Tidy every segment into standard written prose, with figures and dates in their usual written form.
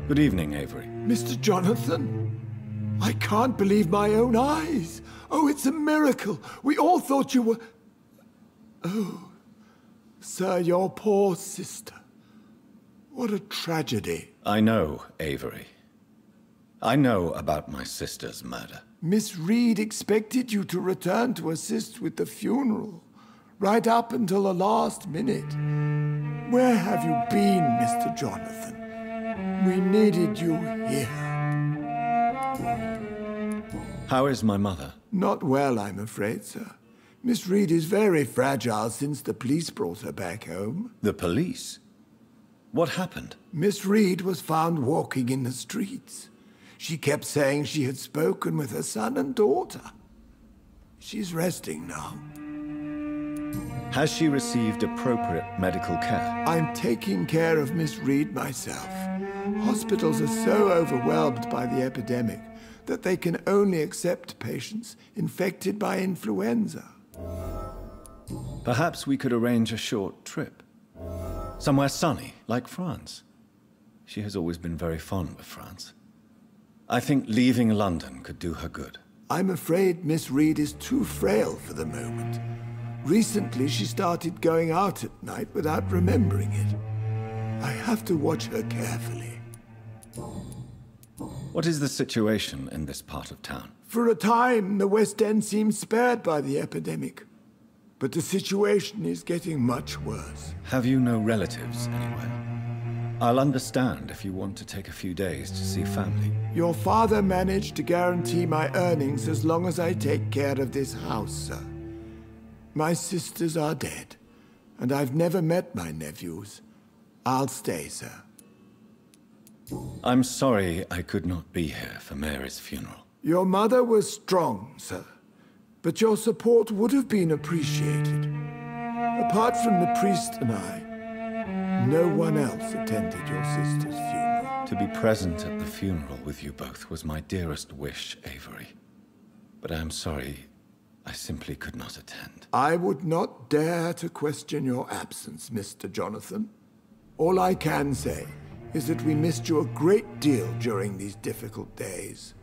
Good evening, Avery. Mr. Jonathan, I can't believe my own eyes. Oh, it's a miracle. We all thought you were... Oh, sir, your poor sister. What a tragedy. I know, Avery. I know about my sister's murder. Miss Reed expected you to return to assist with the funeral, right up until the last minute. Where have you been, Mr. Jonathan? We needed you here. How is my mother? Not well, I'm afraid, sir. Miss Reed is very fragile since the police brought her back home. The police? What happened? Miss Reed was found walking in the streets. She kept saying she had spoken with her son and daughter. She's resting now. Has she received appropriate medical care? I'm taking care of Miss Reed myself. Hospitals are so overwhelmed by the epidemic that they can only accept patients infected by influenza. Perhaps we could arrange a short trip. Somewhere sunny, like France. She has always been very fond of France. I think leaving London could do her good. I'm afraid Miss Reed is too frail for the moment. Recently, she started going out at night without remembering it. I have to watch her carefully. What is the situation in this part of town? For a time, the West End seemed spared by the epidemic. But the situation is getting much worse. Have you no relatives anywhere? I'll understand if you want to take a few days to see family. Your father managed to guarantee my earnings as long as I take care of this house, sir. My sisters are dead, and I've never met my nephews. I'll stay, sir. I'm sorry I could not be here for Mary's funeral. Your mother was strong, sir, but your support would have been appreciated. Apart from the priest and I, no one else attended your sister's funeral. To be present at the funeral with you both was my dearest wish, Avery. But I am sorry, I simply could not attend. I would not dare to question your absence, Mr. Jonathan. All I can say is that we missed you a great deal during these difficult days.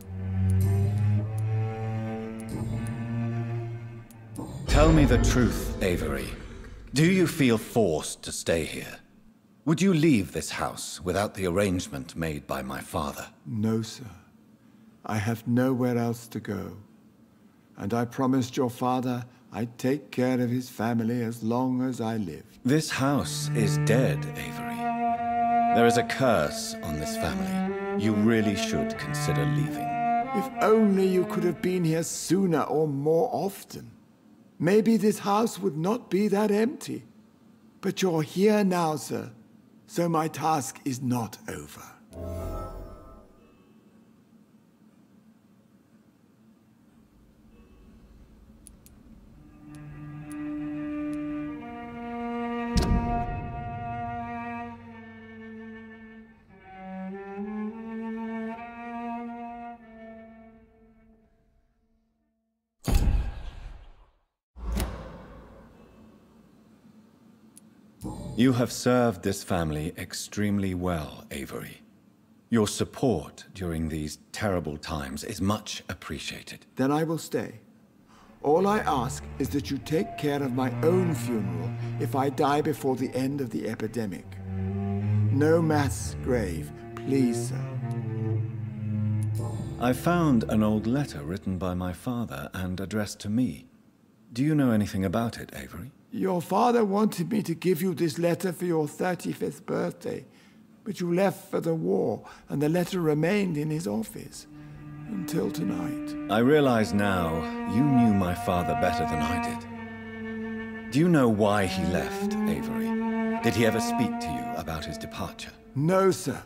Tell me the truth, Avery. Do you feel forced to stay here? Would you leave this house without the arrangement made by my father? No, sir. I have nowhere else to go. And I promised your father I'd take care of his family as long as I lived. This house is dead, Avery. There is a curse on this family. You really should consider leaving. If only you could have been here sooner or more often. Maybe this house would not be that empty. But you're here now, sir, so my task is not over. You have served this family extremely well, Avery. Your support during these terrible times is much appreciated. Then I will stay. All I ask is that you take care of my own funeral if I die before the end of the epidemic. No mass grave, please, sir. I found an old letter written by my father and addressed to me. Do you know anything about it, Avery? Your father wanted me to give you this letter for your 35th birthday, but you left for the war, and the letter remained in his office until tonight. I realize now you knew my father better than I did. Do you know why he left, Avery? Did he ever speak to you about his departure? No, sir.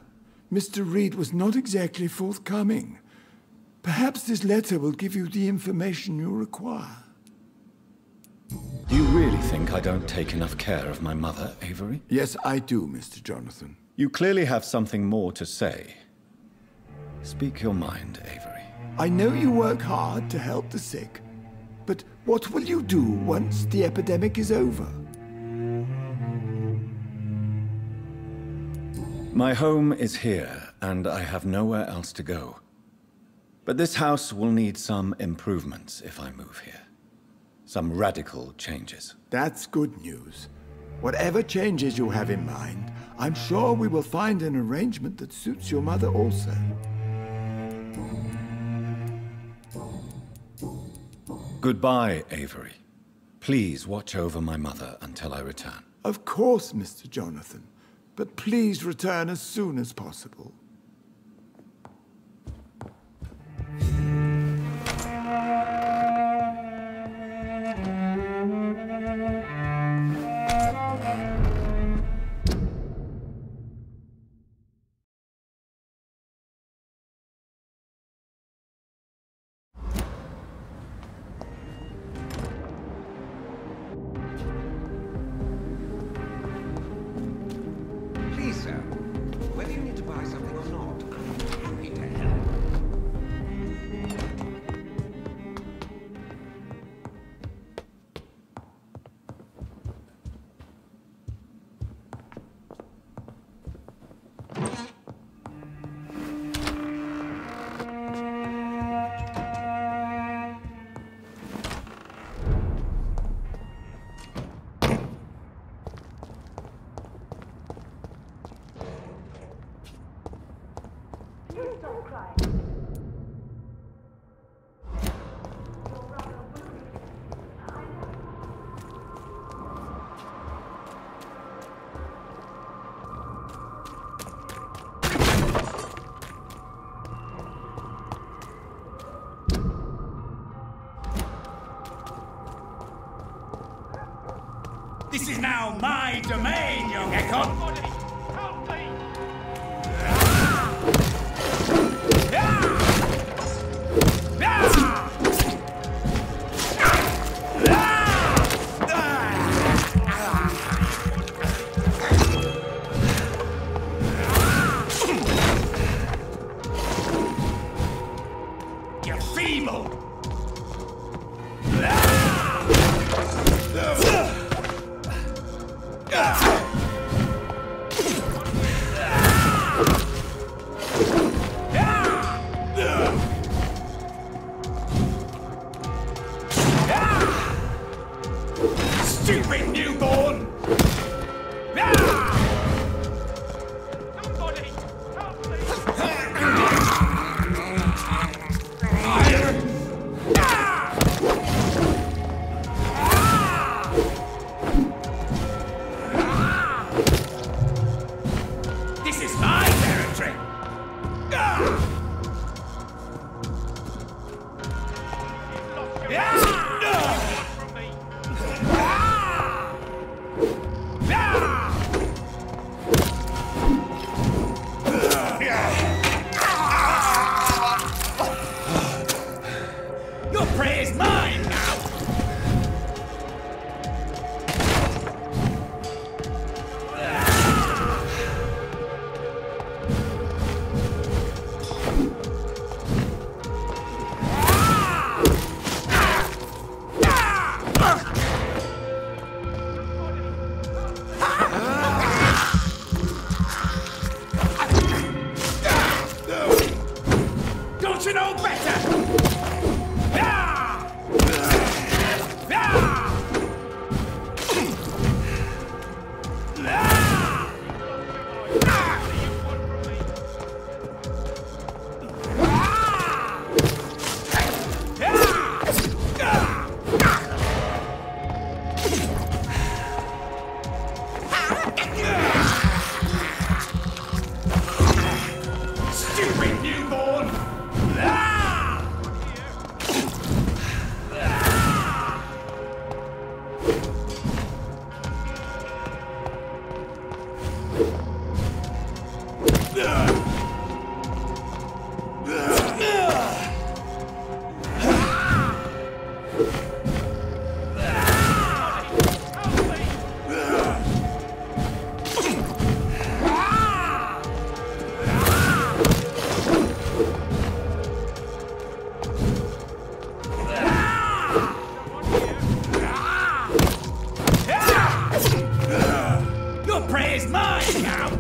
Mr. Reed was not exactly forthcoming. Perhaps this letter will give you the information you require. Do you really think I don't take enough care of my mother, Avery? Yes, I do, Mr. Jonathan. You clearly have something more to say. Speak your mind, Avery. I know you work hard to help the sick, but what will you do once the epidemic is over? My home is here, and I have nowhere else to go. But this house will need some improvements if I move here. Some radical changes. That's good news. Whatever changes you have in mind, I'm sure we will find an arrangement that suits your mother also. Goodbye, Avery. Please watch over my mother until I return. Of course, Mr. Jonathan. But please return as soon as possible. Please, sir, whether you need to buy something or not, I'm happy to help. This is now my domain, young Ekon! You're feeble! Stupid newborn! Somebody help me! This is my territory! Your prey is mine now! Don't you know better? Stupid newborn! prey is mine now!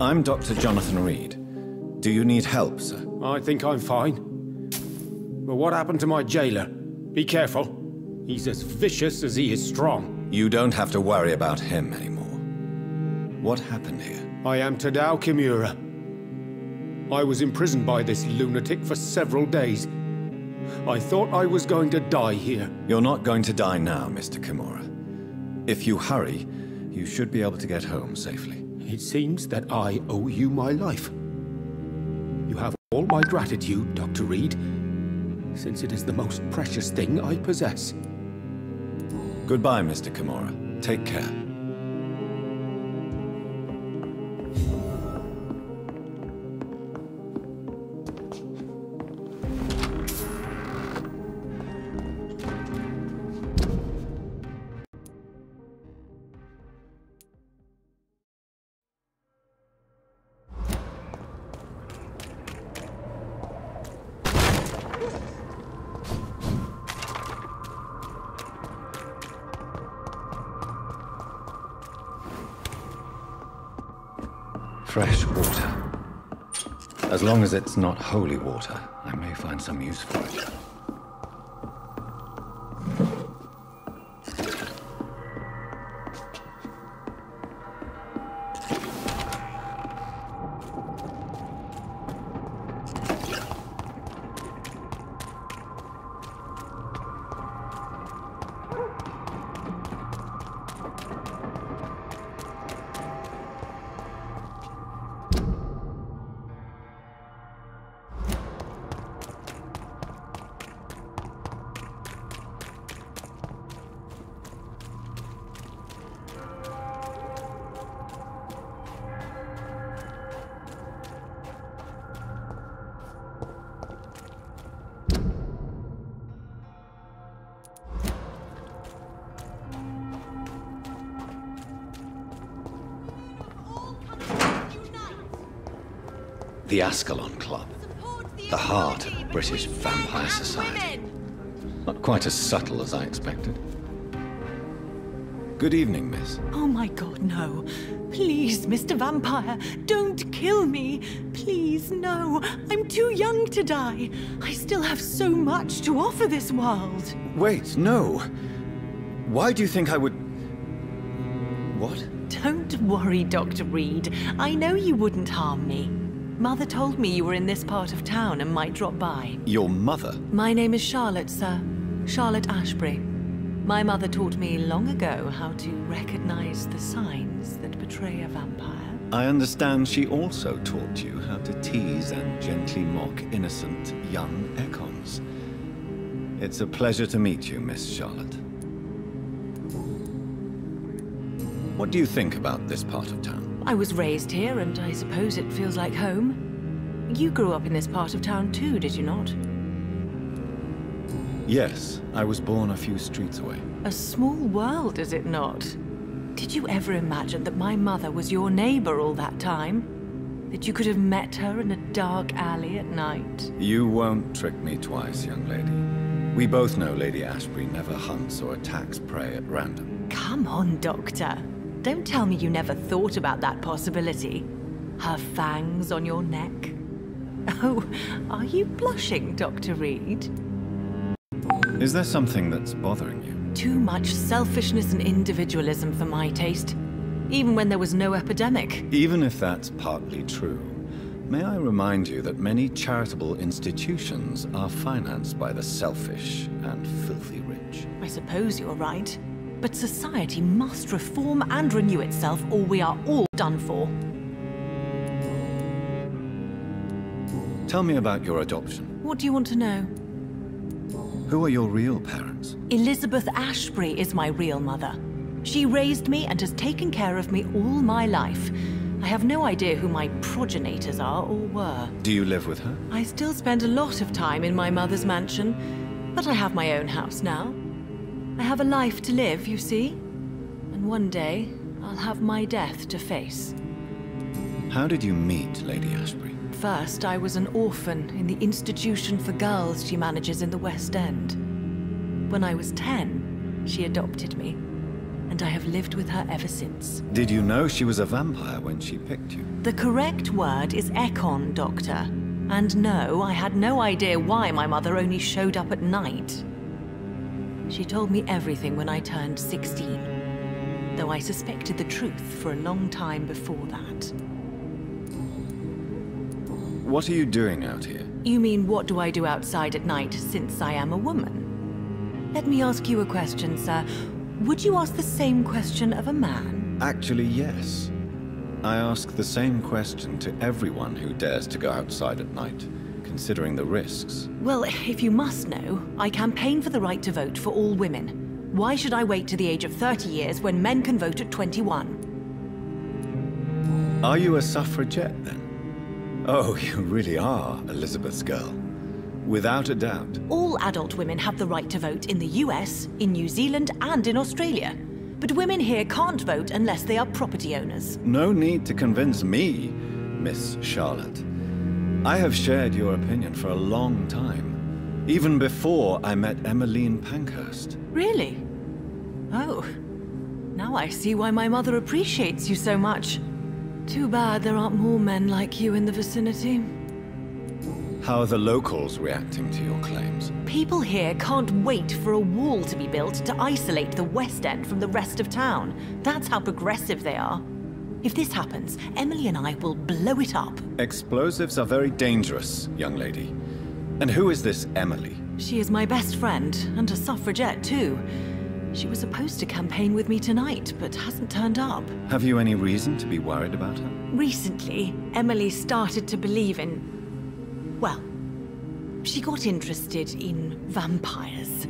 I'm Dr. Jonathan Reed. Do you need help, sir? I think I'm fine. But what happened to my jailer? Be careful. He's as vicious as he is strong. You don't have to worry about him anymore. What happened here? I am Tadao Kimura. I was imprisoned by this lunatic for several days. I thought I was going to die here. You're not going to die now, Mr. Kimura. If you hurry, you should be able to get home safely. It seems that I owe you my life. You have all my gratitude, Dr. Reed, since it is the most precious thing I possess. Goodbye, Mr. Kimura. Take care. Fresh water. As long as it's not holy water, I may find some use for it. The Ascalon Club, the heart of British vampire society. Not quite as subtle as I expected. Good evening, miss. Oh my god, no. Please, Mr. Vampire, don't kill me. Please, no. I'm too young to die. I still have so much to offer this world. Wait, no. Why do you think I would... What? Don't worry, Dr. Reed. I know you wouldn't harm me. Mother told me you were in this part of town and might drop by. Your mother? My name is Charlotte, sir. Charlotte Ashbury. My mother taught me long ago how to recognize the signs that betray a vampire. I understand she also taught you how to tease and gently mock innocent young Ekons. It's a pleasure to meet you, Miss Charlotte. What do you think about this part of town? I was raised here, and I suppose it feels like home. You grew up in this part of town too, did you not? Yes, I was born a few streets away. A small world, is it not? Did you ever imagine that my mother was your neighbor all that time? That you could have met her in a dark alley at night? You won't trick me twice, young lady. We both know Lady Ashbury never hunts or attacks prey at random. Come on, Doctor. Don't tell me you never thought about that possibility. Her fangs on your neck. Oh, are you blushing, Dr. Reed? Is there something that's bothering you? Too much selfishness and individualism for my taste. Even when there was no epidemic. Even if that's partly true, may I remind you that many charitable institutions are financed by the selfish and filthy rich. I suppose you're right. But society must reform and renew itself, or we are all done for. Tell me about your adoption. What do you want to know? Who are your real parents? Elizabeth Ashbury is my real mother. She raised me and has taken care of me all my life. I have no idea who my progenitors are or were. Do you live with her? I still spend a lot of time in my mother's mansion, but I have my own house now. I have a life to live, you see. And one day, I'll have my death to face. How did you meet Lady Ashbury? First, I was an orphan in the institution for girls she manages in the West End. When I was 10, she adopted me, and I have lived with her ever since. Did you know she was a vampire when she picked you? The correct word is Ekon, Doctor. And no, I had no idea why my mother only showed up at night. She told me everything when I turned 16, though I suspected the truth for a long time before that. What are you doing out here? You mean, what do I do outside at night since I am a woman? Let me ask you a question, sir. Would you ask the same question of a man? Actually, yes. I ask the same question to everyone who dares to go outside at night, considering the risks. Well, if you must know, I campaign for the right to vote for all women. Why should I wait to the age of 30 years when men can vote at 21? Are you a suffragette, then? Oh, you really are Elizabeth's girl. Without a doubt. All adult women have the right to vote in the US, in New Zealand, and in Australia. But women here can't vote unless they are property owners. No need to convince me, Miss Charlotte. I have shared your opinion for a long time. Even before I met Emmeline Pankhurst. Really? Oh. Now I see why my mother appreciates you so much. Too bad there aren't more men like you in the vicinity. How are the locals reacting to your claims? People here can't wait for a wall to be built to isolate the West End from the rest of town. That's how progressive they are. If this happens, Emily and I will blow it up. Explosives are very dangerous, young lady. And who is this Emily? She is my best friend, and a suffragette too. She was supposed to campaign with me tonight, but hasn't turned up. Have you any reason to be worried about her? Recently, Emily started to believe in... well, she got interested in vampires.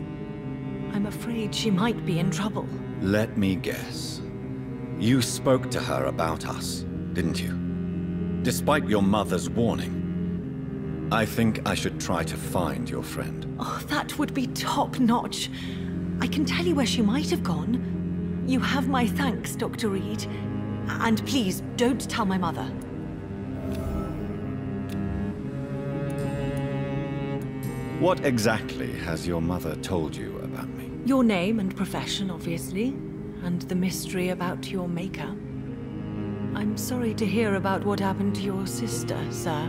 I'm afraid she might be in trouble. Let me guess. You spoke to her about us, didn't you? Despite your mother's warning. I think I should try to find your friend. Oh, that would be top-notch. I can tell you where she might have gone. You have my thanks, Dr. Reed. And please, don't tell my mother. What exactly has your mother told you about me? Your name and profession, obviously, and the mystery about your maker. I'm sorry to hear about what happened to your sister, sir.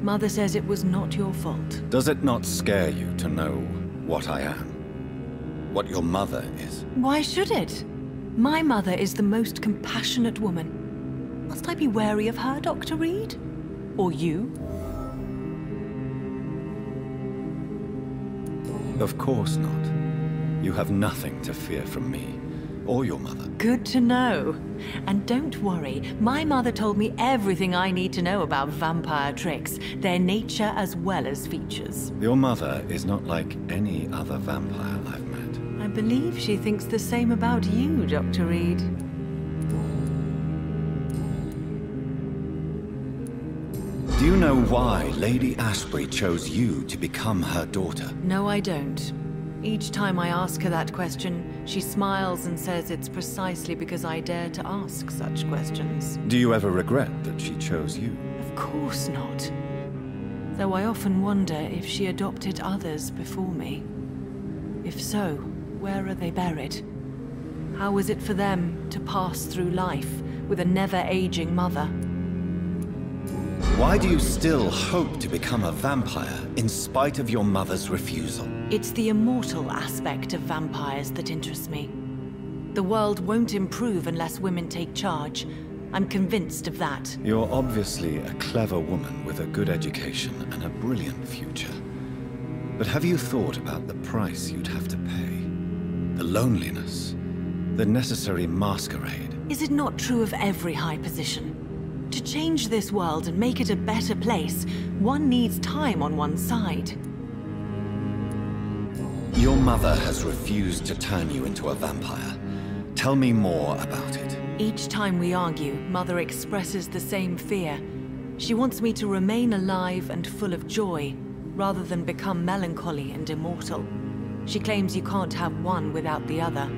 Mother says it was not your fault. Does it not scare you to know what I am? What your mother is? Why should it? My mother is the most compassionate woman. Must I be wary of her, Dr. Reed? Or you? Of course not. You have nothing to fear from me, or your mother. Good to know. And don't worry, my mother told me everything I need to know about vampire tricks, their nature as well as features. Your mother is not like any other vampire I've met. I believe she thinks the same about you, Dr. Reed. Do you know why Lady Ashbury chose you to become her daughter? No, I don't. Each time I ask her that question, she smiles and says it's precisely because I dare to ask such questions. Do you ever regret that she chose you? Of course not. Though I often wonder if she adopted others before me. If so, where are they buried? How was it for them to pass through life with a never-aging mother? Why do you still hope to become a vampire in spite of your mother's refusal? It's the immortal aspect of vampires that interests me. The world won't improve unless women take charge. I'm convinced of that. You're obviously a clever woman with a good education and a brilliant future. But have you thought about the price you'd have to pay? The loneliness, the necessary masquerade. Is it not true of every high position? To change this world and make it a better place, one needs time on one's side. Your mother has refused to turn you into a vampire. Tell me more about it. Each time we argue, Mother expresses the same fear. She wants me to remain alive and full of joy, rather than become melancholy and immortal. She claims you can't have one without the other.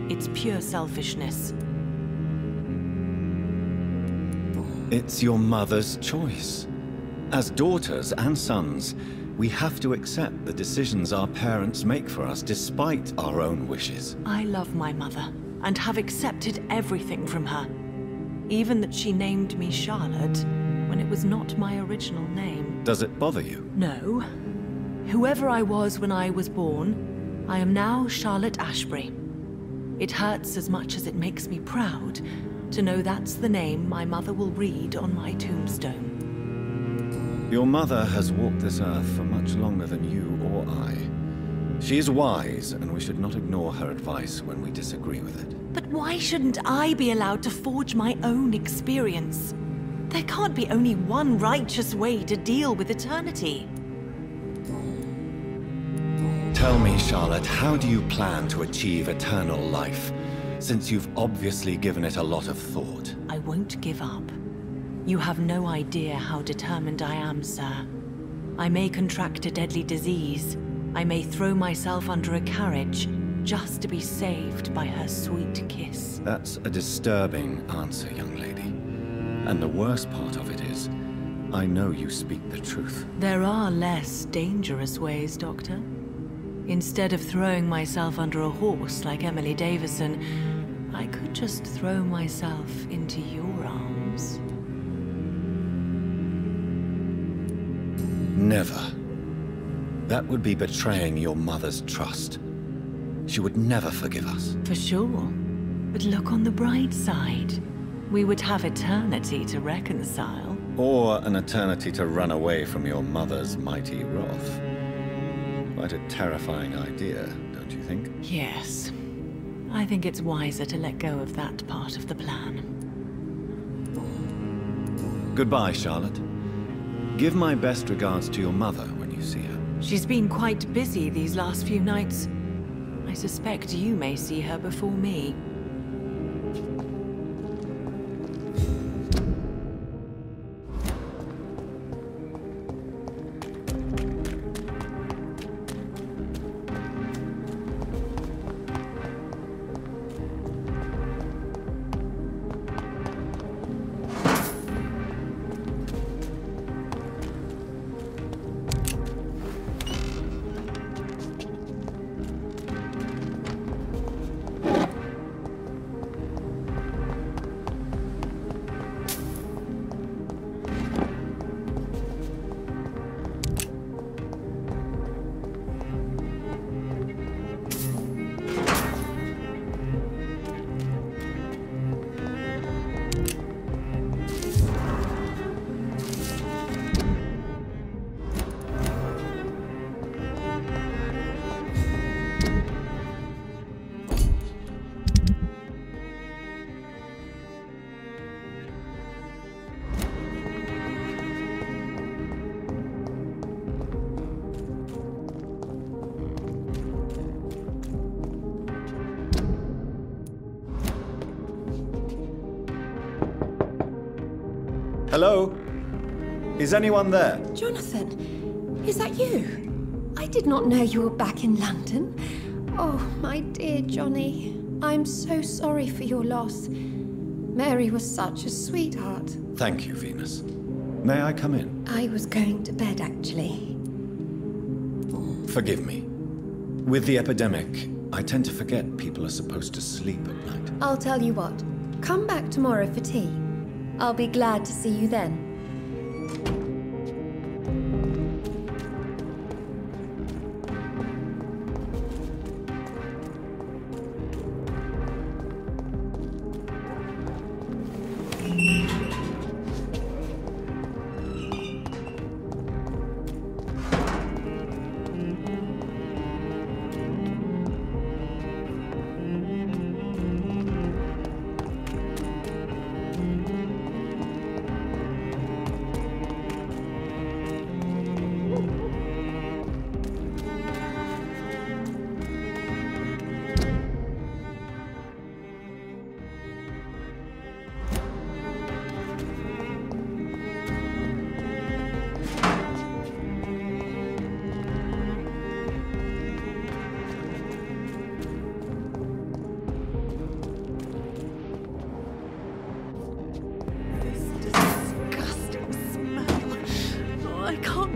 It's pure selfishness. It's your mother's choice. As daughters and sons, we have to accept the decisions our parents make for us despite our own wishes. I love my mother, and have accepted everything from her. Even that she named me Charlotte, when it was not my original name. Does it bother you? No. Whoever I was when I was born, I am now Charlotte Ashbury. It hurts as much as it makes me proud to know that's the name my mother will read on my tombstone. Your mother has walked this earth for much longer than you or I. She is wise, and we should not ignore her advice when we disagree with it. But why shouldn't I be allowed to forge my own experience? There can't be only one righteous way to deal with eternity. Tell me, Charlotte, how do you plan to achieve eternal life, since you've obviously given it a lot of thought? I won't give up. You have no idea how determined I am, sir. I may contract a deadly disease. I may throw myself under a carriage, just to be saved by her sweet kiss. That's a disturbing answer, young lady. And the worst part of it is, I know you speak the truth. There are less dangerous ways, Doctor. Instead of throwing myself under a horse like Emily Davison, I could just throw myself into your arms. Never. That would be betraying your mother's trust. She would never forgive us. For sure. But look on the bright side. We would have eternity to reconcile. Or an eternity to run away from your mother's mighty wrath. Quite a terrifying idea, don't you think? Yes. I think it's wiser to let go of that part of the plan. Goodbye, Charlotte. Give my best regards to your mother when you see her. She's been quite busy these last few nights. I suspect you may see her before me. Hello? Is anyone there? Jonathan, is that you? I did not know you were back in London. Oh, my dear Johnny, I'm so sorry for your loss. Mary was such a sweetheart. Thank you, Venus. May I come in? I was going to bed, actually. Forgive me. With the epidemic, I tend to forget people are supposed to sleep at night. I'll tell you what. Come back tomorrow for tea. I'll be glad to see you then.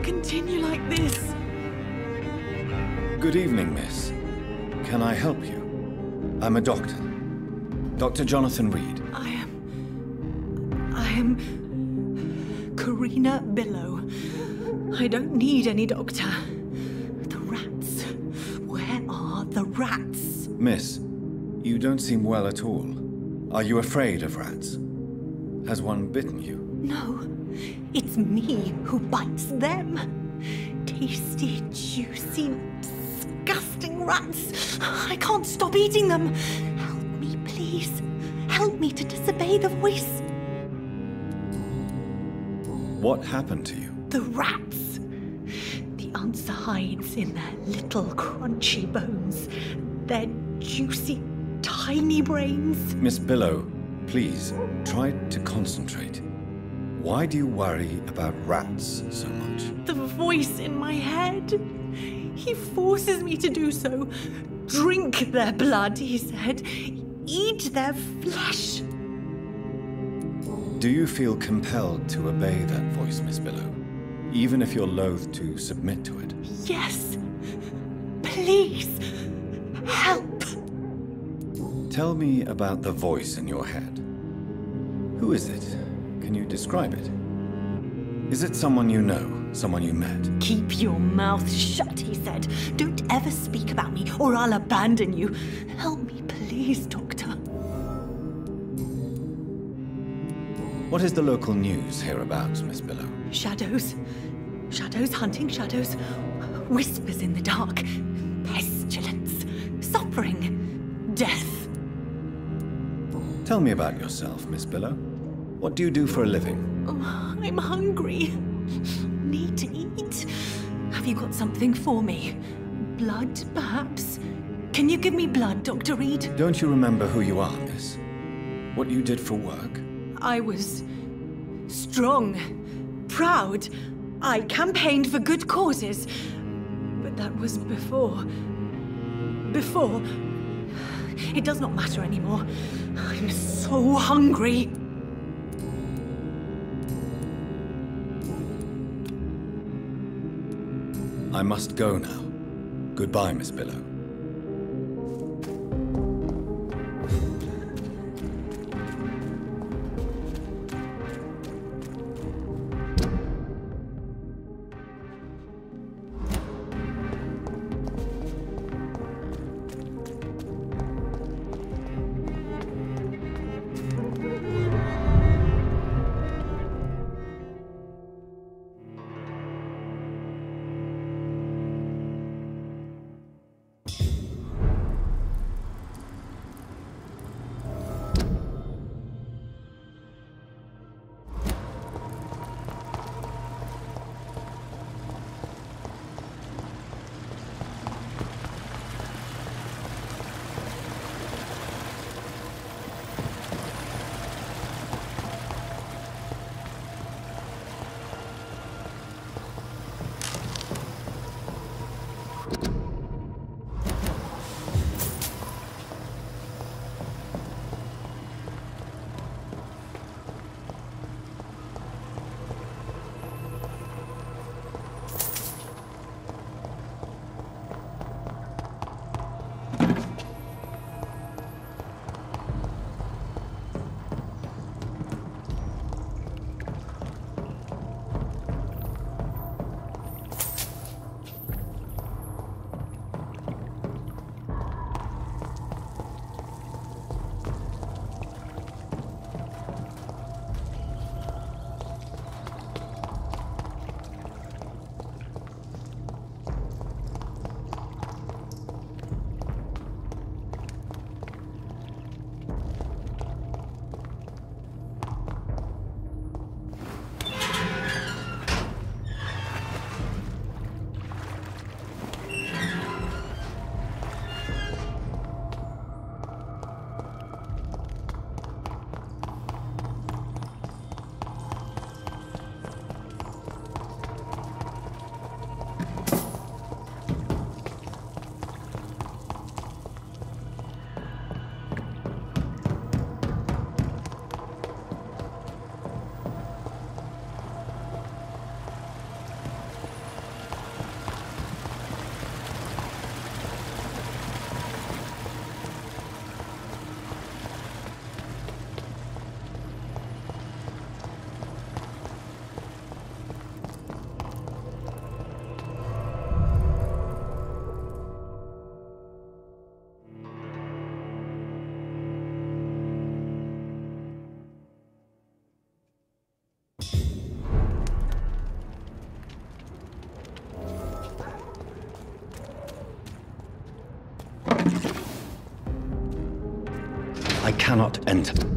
Continue like this. Good evening, miss. Can I help you? I'm a doctor. Dr. Jonathan Reed. I am Karina Billow. I don't need any doctor. The rats. Where are the rats? Miss, you don't seem well at all. Are you afraid of rats? Has one bitten you? No, it's me who bites them. Tasty, juicy, disgusting rats. I can't stop eating them. Help me, please. Help me to disobey the voice. What happened to you? The rats. The answer hides in their little crunchy bones. Their juicy, tiny brains. Miss Billow, please, try to concentrate. Why do you worry about rats so much? The voice in my head. He forces me to do so. Drink their blood, he said. Eat their flesh. Do you feel compelled to obey that voice, Miss Billow? Even if you're loath to submit to it? Yes. Please. Help. Tell me about the voice in your head. Who is it? Can you describe it? Is it someone you know? Someone you met? Keep your mouth shut, he said. Don't ever speak about me, or I'll abandon you. Help me, please, Doctor. What is the local news hereabouts, Miss Billow? Shadows. Shadows hunting shadows. Whispers in the dark. Pestilence. Suffering. Death. Tell me about yourself, Miss Billow. What do you do for a living? Oh, I'm hungry. Need to eat. Have you got something for me? Blood, perhaps? Can you give me blood, Dr. Reed? Don't you remember who you are, miss? What you did for work? I was strong, proud. I campaigned for good causes. But that was before. Before. It does not matter anymore. I'm so hungry. I must go now. Goodbye, Miss Billow. I cannot enter.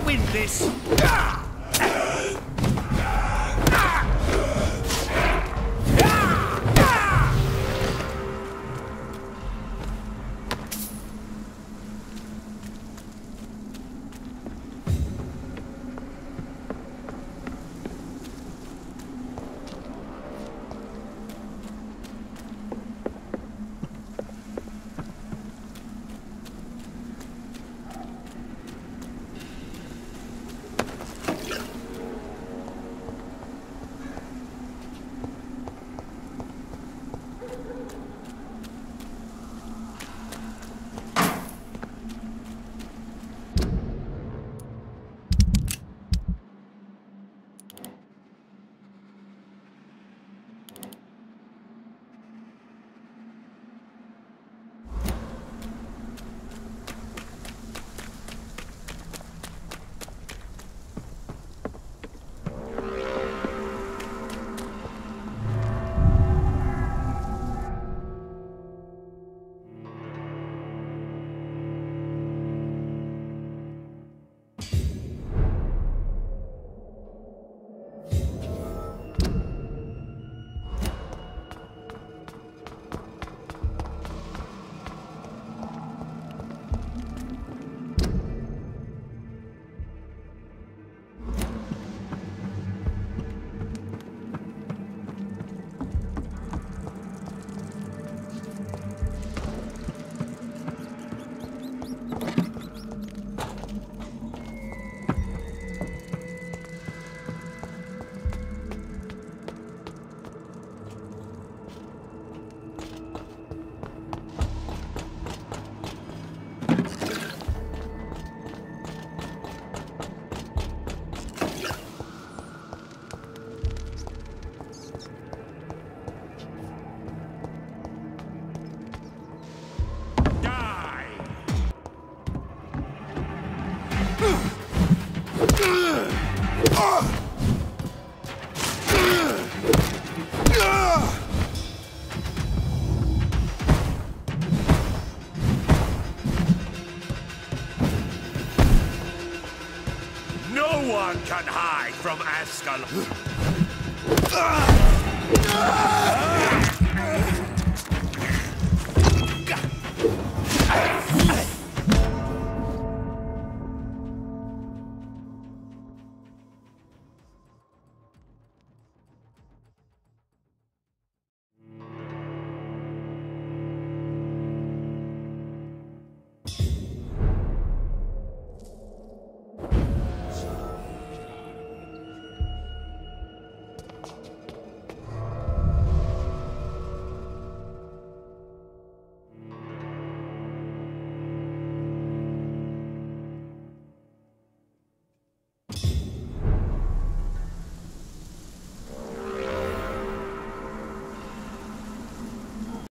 win this! No one can hide from Ascalon.